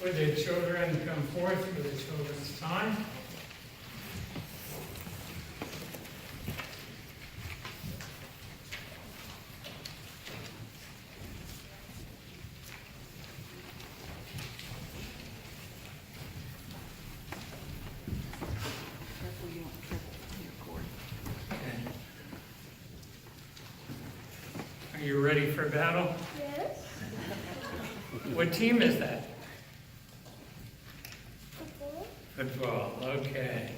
Would the children come forth for the children's time? Are you ready for battle? Yes. What team is that? Football. Football, okay.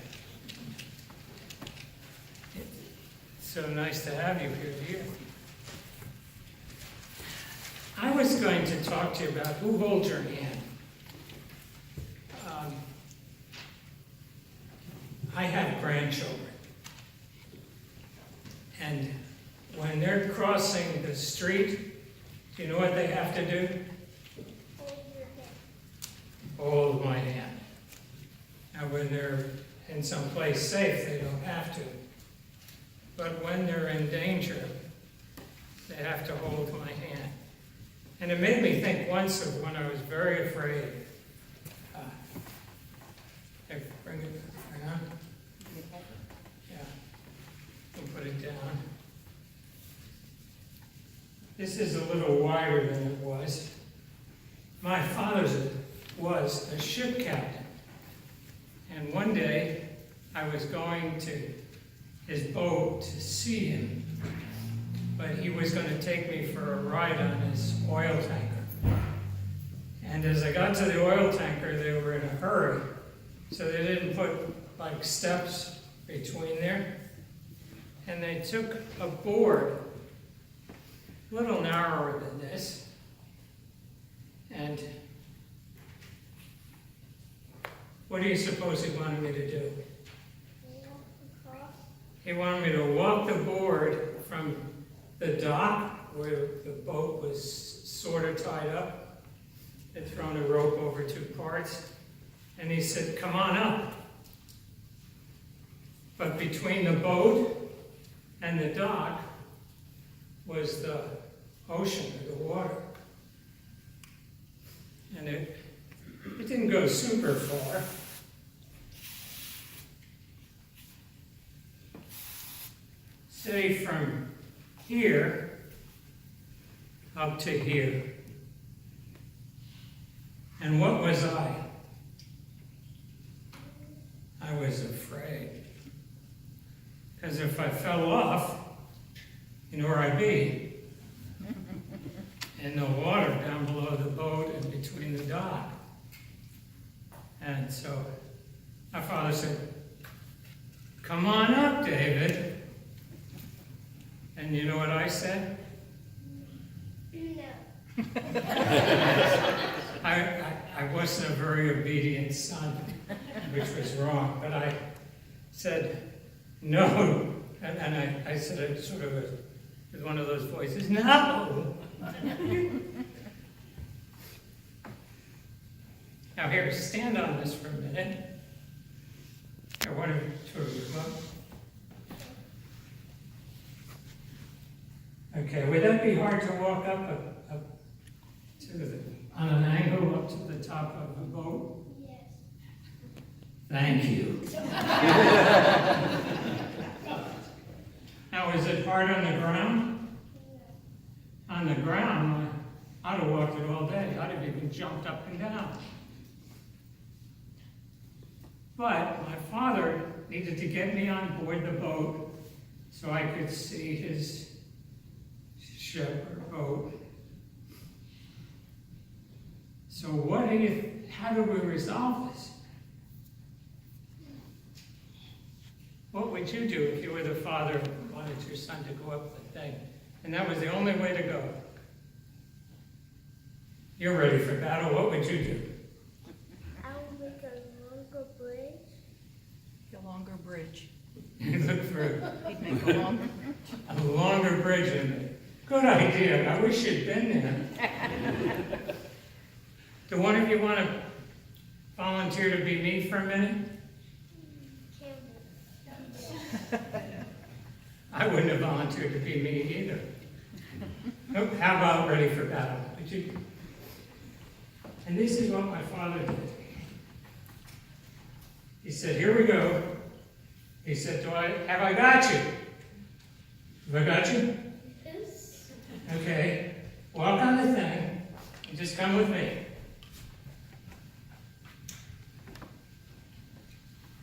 It's so nice to have you here. I was going to talk to you about who holds your hand. I have grandchildren. And when they're crossing the street, do you know what they have to do? Hold your hand. Hold my hand. Now, when they're in some place safe, they don't have to. But when they're in danger, they have to hold my hand. And it made me think once of when I was very afraid. Hey, bring it on. Yeah. And put it down. This is a little wider than it was. My father's was a ship captain. And one day, I was going to his boat to see him, but he was going to take me for a ride on his oil tanker. And as I got to the oil tanker, they were in a hurry, so they didn't put like steps between there. And they took a board, a little narrower than this, and what do you suppose he wanted me to do? Walk across. He wanted me to walk the board from the dock where the boat was sort of tied up. They'd thrown a rope over two parts. And he said, come on up. But between the boat and the dock was the ocean, or the water. And it didn't go super far. Say from here up to here. And what was I? I was afraid. Because if I fell off, you know where I'd be? In the water down below the boat and between the dock. And so my father said, come on up, David. And you know what I said? No. I wasn't a very obedient son, which was wrong, but I said, no. And I said it sort of with one of those voices, no. Now here, stand on this for a minute. Here, one or two of you come up. Okay, would that be hard to walk up to on an angle up to the top of the boat? Yes. Thank you. Now, is it hard on the ground? No. On the ground, I'd have walked it all day. I'd have even jumped up and down. But my father needed to get me on board the boat so I could see his ship or boat. So how do we resolve this? What would you do if you were the father who wanted your son to go up the thing? And that was the only way to go. You're ready for battle. What would you do? I will make a longer bridge. A longer bridge. Look for He'd make a longer. a longer bridge in it. Good idea. I wish you'd been there. Do one of you want to volunteer to be me for a minute? Campbell. I wouldn't have volunteered to be me either. Nope. How about ready for battle? Would you? And this is what my father did. He said, here we go. He said, have I got you? Have I got you? Yes. Okay. Walk on the thing and just come with me.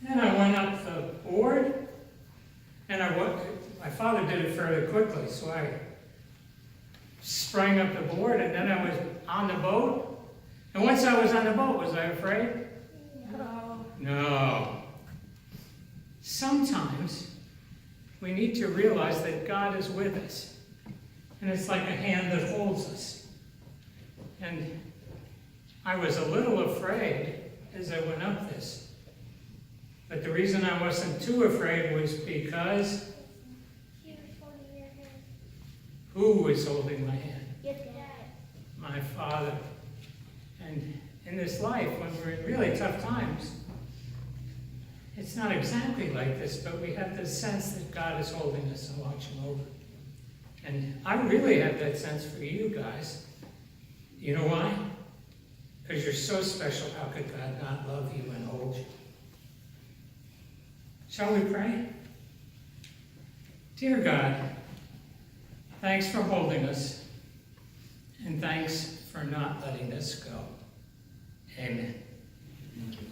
And I went up the board, and my father did it fairly quickly, so I sprang up the board, and then I was on the boat. And once I was on the boat, was I afraid? No. No. Sometimes we need to realize that God is with us. And it's like a hand that holds us. And I was a little afraid as I went up this. But the reason I wasn't too afraid was because He was holding your hand. who was holding my hand? Your dad. My father. And in this life, when we're in really tough times, it's not exactly like this, but we have this sense that God is holding us and watching over. And I really have that sense for you guys. You know why? Because you're so special. How could God not love you and hold you? Shall we pray? Dear God, thanks for holding us, and thanks for not letting us go. Amen. Thank you.